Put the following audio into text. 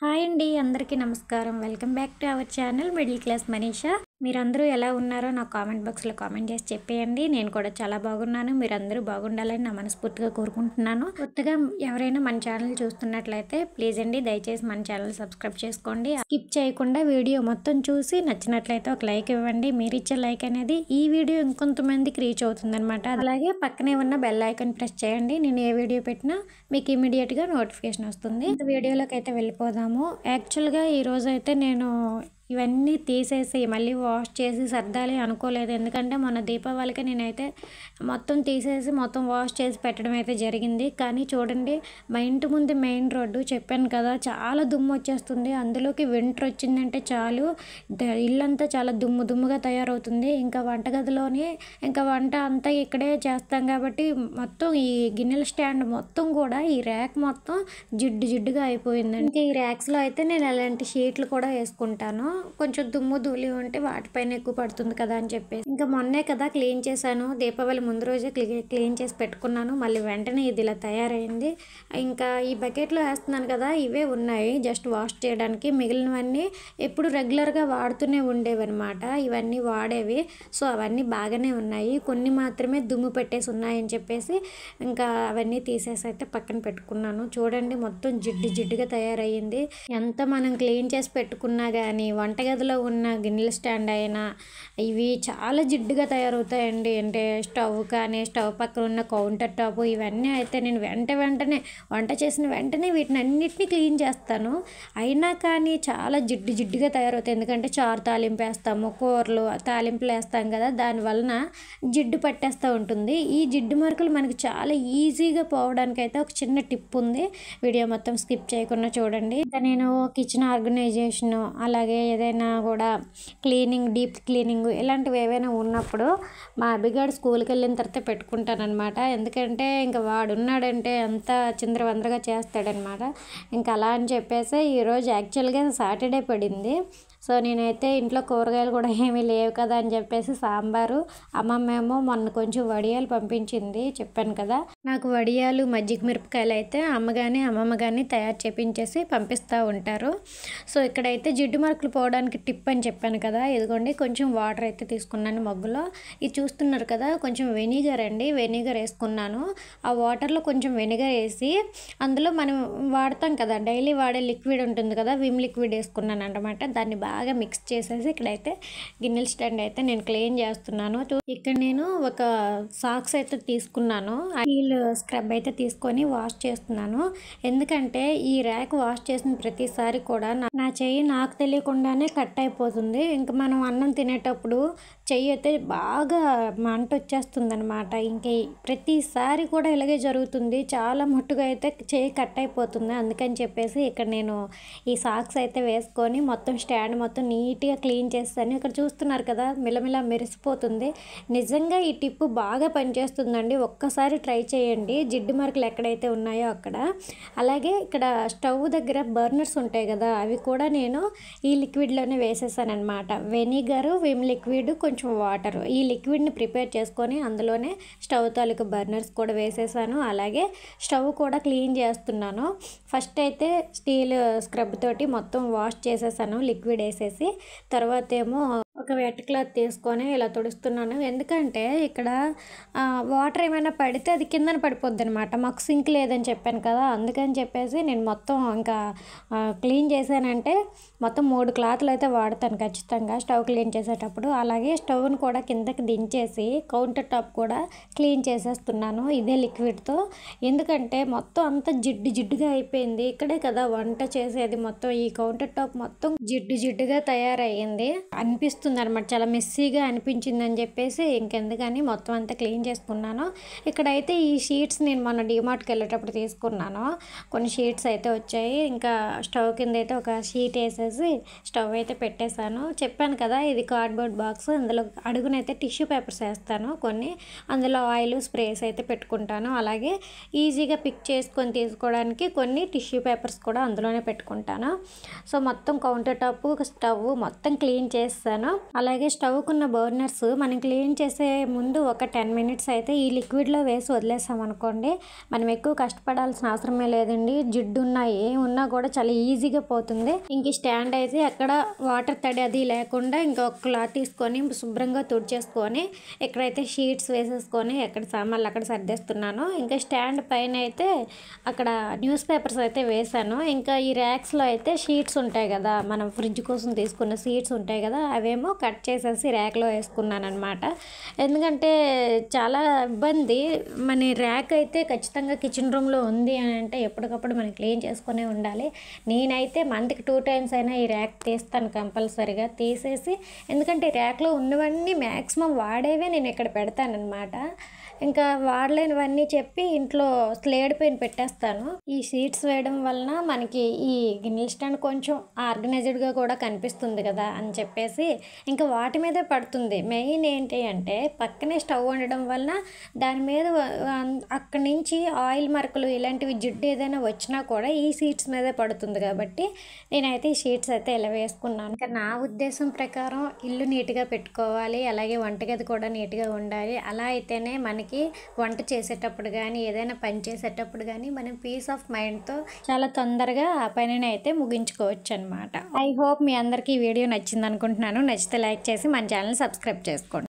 Hi అండి, అందరికీ నమస్కారం. Welcome back to our channel middle class Manisha. మీరందరూ ఎలా ఉన్నారో నాకు కామెంట్ బాక్స్లో కామెంట్ చేసి చెప్పేయండి. నేను కూడా చాలా బాగున్నాను. మీరందరూ బాగుండాలని నా మనస్ఫూర్తిగా కోరుకుంటున్నాను. కొత్తగా ఎవరైనా మన ఛానల్ చూస్తున్నట్లయితే ప్లీజ్ అండి, దయచేసి మన ఛానల్ సబ్స్క్రైబ్ చేసుకోండి. స్కిప్ చేయకుండా వీడియో మొత్తం చూసి నచ్చినట్లయితే ఒక లైక్ ఇవ్వండి. మీరు ఇచ్చే లైక్ అనేది ఈ వీడియో ఇంకొంతమందికి రీచ్ అవుతుందన్నమాట. అలాగే పక్కనే ఉన్న బెల్ ఐకాన్ ప్రెస్ చేయండి. నేను ఏ వీడియో పెట్టినా మీకు ఇమీడియట్గా నోటిఫికేషన్ వస్తుంది. వీడియోలోకి అయితే వెళ్ళిపోదాము. యాక్చువల్గా ఈరోజు అయితే నేను ఇవన్నీ తీసేసి మళ్ళీ వాష్ చేసి సర్దాలి అనుకోలేదు. ఎందుకంటే మొన్న దీపావళికి నేనైతే మొత్తం తీసేసి మొత్తం వాష్ చేసి పెట్టడం అయితే జరిగింది. కానీ చూడండి, మా ఇంటి ముందు మెయిన్ రోడ్డు చెప్పాను కదా, చాలా దుమ్ము వచ్చేస్తుంది. అందులోకి వింటర్ వచ్చిందంటే చాలు ఇల్లంతా చాలా దుమ్ముగా తయారవుతుంది. ఇంకా వంటగదిలోని ఇంకా వంట అంతా ఇక్కడే చేస్తాం కాబట్టి మొత్తం ఈ గిన్నెల స్టాండ్ మొత్తం కూడా ఈ ర్యాక్ మొత్తం జిడ్డుగా అయిపోయిందండి. ఇంకా ఈ ర్యాక్స్లో అయితే నేను అలాంటి షీట్లు కూడా వేసుకుంటాను. కొంచెం దుమ్ము ధూళి ఉంటే వాటిపైన ఎక్కువ పడుతుంది కదా అని చెప్పేసి ఇంకా మొన్నే కదా క్లీన్ చేశాను. దీపావళి ముందు రోజే క్లీన్ చేసి పెట్టుకున్నాను. మళ్ళీ వెంటనే ఇది ఇలా తయారైంది. ఇంకా ఈ బకెట్లో వేస్తున్నాను కదా, ఇవే ఉన్నాయి జస్ట్ వాష్ చేయడానికి. మిగిలినవన్నీ ఎప్పుడు రెగ్యులర్గా వాడుతూనే ఉండేవన్నమాట. ఇవన్నీ వాడేవి. సో అవన్నీ బాగానే ఉన్నాయి. కొన్ని మాత్రమే దుమ్ము పెట్టేసి ఉన్నాయని చెప్పేసి ఇంకా అవన్నీ తీసేసి అయితే పక్కన పెట్టుకున్నాను. చూడండి, మొత్తం జిడ్డుగా తయారయ్యింది. ఎంత మనం క్లీన్ చేసి పెట్టుకున్నా కానీ వంటగదిలో ఉన్న గిన్నెల స్టాండ్ అయినా ఇవి చాలా జిడ్డుగా తయారవుతాయండి. అంటే స్టవ్ కానీ స్టవ్ పక్కన ఉన్న కౌంటర్ టాప్ ఇవన్నీ అయితే నేను వెంటనే వంట చేసిన వెంటనే వీటిని అన్నిటినీ క్లీన్ చేస్తాను. అయినా కానీ చాలా జిడ్డుగా తయారవుతాయి. ఎందుకంటే చారు తాలింపు వేస్తాము, కూరలు తాలింపులు వేస్తాం కదా, దానివలన జిడ్డు పట్టేస్తూ ఉంటుంది. ఈ జిడ్డు మరకలు మనకి చాలా ఈజీగా పోవడానికి అయితే ఒక చిన్న టిప్ ఉంది. వీడియో మొత్తం స్కిప్ చేయకుండా చూడండి. ఇంకా నేను కిచెన్ ఆర్గనైజేషన్ అలాగే ఏదైనా కూడా క్లీనింగ్, డీప్ క్లీనింగ్ ఇలాంటివి ఏవైనా ఉన్నప్పుడు మా అబ్బిగాడు స్కూల్కి వెళ్ళిన తర్వాత పెట్టుకుంటానమాట. ఎందుకంటే ఇంకా వాడు ఉన్నాడంటే అంతా చిందరవందరగా చేస్తాడనమాట. ఇంకా అలా అని చెప్పేసి ఈరోజు యాక్చువల్గా సాటర్డే పడింది. సో నేనైతే ఇంట్లో కూరగాయలు కూడా ఏమీ లేవు కదా అని చెప్పేసి సాంబారు, అమ్మమ్మేమో మొన్న కొంచెం వడియాలు పంపించింది. చెప్పాను కదా, నాకు వడియాలు మజ్జిగ మిరపకాయలు అయితే అమ్మమ్మ కానీ తయారు చేపించేసి పంపిస్తూ ఉంటారు. సో ఇక్కడైతే జిడ్డు మరకలు పోవడానికి టిప్ అని చెప్పాను కదా, ఇదిగోండి కొంచెం వాటర్ అయితే తీసుకున్నాను మగ్గులో. ఇది చూస్తున్నారు కదా, కొంచెం వెనిగర్ వేసుకున్నాను. ఆ వాటర్లో కొంచెం వెనిగర్ వేసి అందులో మనం వాడతాం కదా, డైలీ వాడే లిక్విడ్ ఉంటుంది కదా, విమ్ లిక్విడ్ వేసుకున్నాను అన్నమాట. దాన్ని బాగా మిక్స్ చేసేసి ఇక్కడైతే గిన్నెల స్టాండ్ అయితే నేను క్లీన్ చేస్తున్నాను. ఇక్కడ నేను ఒక సాక్స్ అయితే తీసుకున్నాను. స్టీల్ స్క్రబ్ అయితే తీసుకొని వాష్ చేస్తున్నాను. ఎందుకంటే ఈ ర్యాక్ వాష్ చేసిన ప్రతిసారి కూడా నా చెయ్యి నాకు తెలియకుండానే కట్ అయిపోతుంది. ఇంకా మనం అన్నం తినేటప్పుడు చెయ్యి అయితే బాగా మంట వచ్చేస్తుంది అనమాట. ఇంక ప్రతిసారి కూడా ఇలాగే జరుగుతుంది. చాలా మట్టుగా అయితే చెయ్యి కట్ అయిపోతుంది. అందుకని చెప్పేసి ఇక్కడ నేను ఈ సాక్స్ అయితే వేసుకొని మొత్తం స్టాండ్ మొత్తం నీట్గా క్లీన్ చేస్తాను. ఇక్కడ చూస్తున్నారు కదా, మిలమిలా మెరిసిపోతుంది. నిజంగా ఈ టిప్ బాగా పనిచేస్తుందండి. ఒక్కసారి ట్రై చేయండి, జిడ్డు మరకలు ఎక్కడైతే ఉన్నాయో అక్కడ. అలాగే ఇక్కడ స్టవ్ దగ్గర బర్నర్స్ ఉంటాయి కదా, అవి కూడా నేను ఈ లిక్విడ్లోనే వేసేసాను అనమాట. వెనిగరు, విమ్ లిక్విడ్, కొంచెం వాటర్, ఈ లిక్విడ్ని ప్రిపేర్ చేసుకొని అందులోనే స్టవ్ తాలూకు బర్నర్స్ కూడా వేసేసాను. అలాగే స్టవ్ కూడా క్లీన్ చేస్తున్నాను. ఫస్ట్ అయితే స్టీల్ స్క్రబ్ తోటి మొత్తం వాష్ చేసేసాను లిక్విడ్ వేసేసి. తర్వాత ఏమో ఒక వెట్ క్లాత్ తీసుకొని ఇలా తుడుస్తున్నాను. ఎందుకంటే ఇక్కడ వాటర్ ఏమైనా పడితే అది కిందన పడిపోద్ది అనమాట. మాకు సింక్ లేదని చెప్పాను కదా, అందుకని చెప్పేసి నేను మొత్తం ఇంకా క్లీన్ చేశానంటే మొత్తం 3 క్లాత్లు అయితే వాడతాను ఖచ్చితంగా స్టవ్ క్లీన్ చేసేటప్పుడు. అలాగే స్టవ్ని కూడా కిందకి దించేసి కౌంటర్ టాప్ కూడా క్లీన్ చేసేస్తున్నాను ఇదే లిక్విడ్తో. ఎందుకంటే మొత్తం అంతా జిడ్డుగా అయిపోయింది. ఇక్కడే కదా వంట చేసేది. మొత్తం ఈ కౌంటర్ టాప్ మొత్తం జిడ్డుగా తయారయ్యింది అనిపిస్తుంది అనమాట. చాలా మెస్సీగా అనిపించింది అని చెప్పేసి ఇంకెందుకని మొత్తం అంతా క్లీన్ చేసుకున్నాను. ఇక్కడైతే ఈ షీట్స్ నేను మొన్న డిమార్ట్కి వెళ్ళేటప్పుడు తీసుకున్నాను. కొన్ని షీట్స్ అయితే వచ్చాయి. ఇంకా స్టవ్ కింద అయితే ఒక షీట్ వేసేసి స్టవ్ అయితే పెట్టేశాను. చెప్పాను కదా, ఇది కార్డ్బోర్డ్ బాక్స్. అందులో అడుగునైతే టిష్యూ పేపర్స్ వేస్తాను కొన్ని. అందులో ఆయిల్ స్ప్రేస్ అయితే పెట్టుకుంటాను. అలాగే ఈజీగా పిక్ చేసుకొని తీసుకోవడానికి కొన్ని టిష్యూ పేపర్స్ కూడా అందులోనే పెట్టుకుంటాను. సో మొత్తం కౌంటర్ టాప్, స్టవ్ మొత్తం క్లీన్ చేస్తాను. అలాగే స్టవ్కున్న బర్నర్స్ మనం క్లీన్ చేసే ముందు ఒక 10 మినిట్స్ అయితే ఈ లిక్విడ్లో వేసి వదిలేసామనుకోండి, మనం ఎక్కువ కష్టపడాల్సిన అవసరమే లేదండి. జిడ్డు ఉన్నా ఏమున్నా కూడా చాలా ఈజీగా పోతుంది. ఇంక ఈ స్టాండ్ అయితే అక్కడ వాటర్ తడి అది లేకుండా ఇంకొక క్లాత్ తీసుకొని శుభ్రంగా తుడిచేసుకొని ఎక్కడైతే షీట్స్ వేసేసుకొని ఎక్కడ సామాన్లు అక్కడ సర్దేస్తున్నాను. ఇంకా స్టాండ్ పైన అయితే అక్కడ న్యూస్ పేపర్స్ అయితే వేసాను. ఇంకా ఈ ర్యాక్స్లో అయితే షీట్స్ ఉంటాయి కదా, మనం ఫ్రిడ్జ్ కోసం తీసుకున్న షీట్స్ ఉంటాయి కదా, అవేమో కట్ చేసేసి ర్యాక్లో వేసుకున్నాను అనమాట. ఎందుకంటే చాలా ఇబ్బంది. మన ర్యాక్ అయితే ఖచ్చితంగా కిచెన్ రూమ్లో ఉంది అని అంటే ఎప్పటికప్పుడు మనం క్లీన్ చేసుకునే ఉండాలి. నేనైతే మంత్కి 2 టైమ్స్ అయినా ఈ ర్యాక్ తీస్తాను కంపల్సరిగా. తీసేసి ఎందుకంటే ర్యాక్లో ఉన్నవన్నీ మ్యాక్సిమం వాడేవే నేను ఇక్కడ పెడతానమాట. ఇంకా వాడలేనివన్నీ చెప్పి ఇంట్లో స్లేడ్ పైన పెట్టేస్తాను. ఈ షీట్స్ వేయడం వలన మనకి ఈ గిన్నెల స్టాండ్ కొంచెం ఆర్గనైజ్డ్గా కూడా కనిపిస్తుంది కదా అని చెప్పేసి ఇంకా వాటి మీదే పడుతుంది. మెయిన్ ఏంటి అంటే పక్కనే స్టవ్ ఉండడం వలన దాని మీద అక్కడి నుంచి ఆయిల్ మరకలు ఇలాంటివి జిడ్డు ఏదైనా వచ్చినా కూడా ఈ షీట్స్ మీదే పడుతుంది. కాబట్టి నేనైతే ఈ షీట్స్ అయితే ఇలా వేసుకున్నాను. ఇంకా నా ఉద్దేశం ప్రకారం ఇల్లు నీట్గా పెట్టుకోవాలి, అలాగే వంటగది కూడా నీట్గా ఉండాలి. అలా అయితేనే మనకి వంట చేసేటప్పుడు కానీ ఏదైనా పని చేసేటప్పుడు కానీ మనం పీస్ ఆఫ్ మైండ్తో చాలా తొందరగా ఆ పనిని అయితే ముగించుకోవచ్చు అనమాట. ఐ హోప్ మీ అందరికీ ఈ వీడియో నచ్చింది అనుకుంటున్నాను. నచ్చితే లైక్ చేసి మన ఛానల్ సబ్స్క్రైబ్ చేసుకోండి.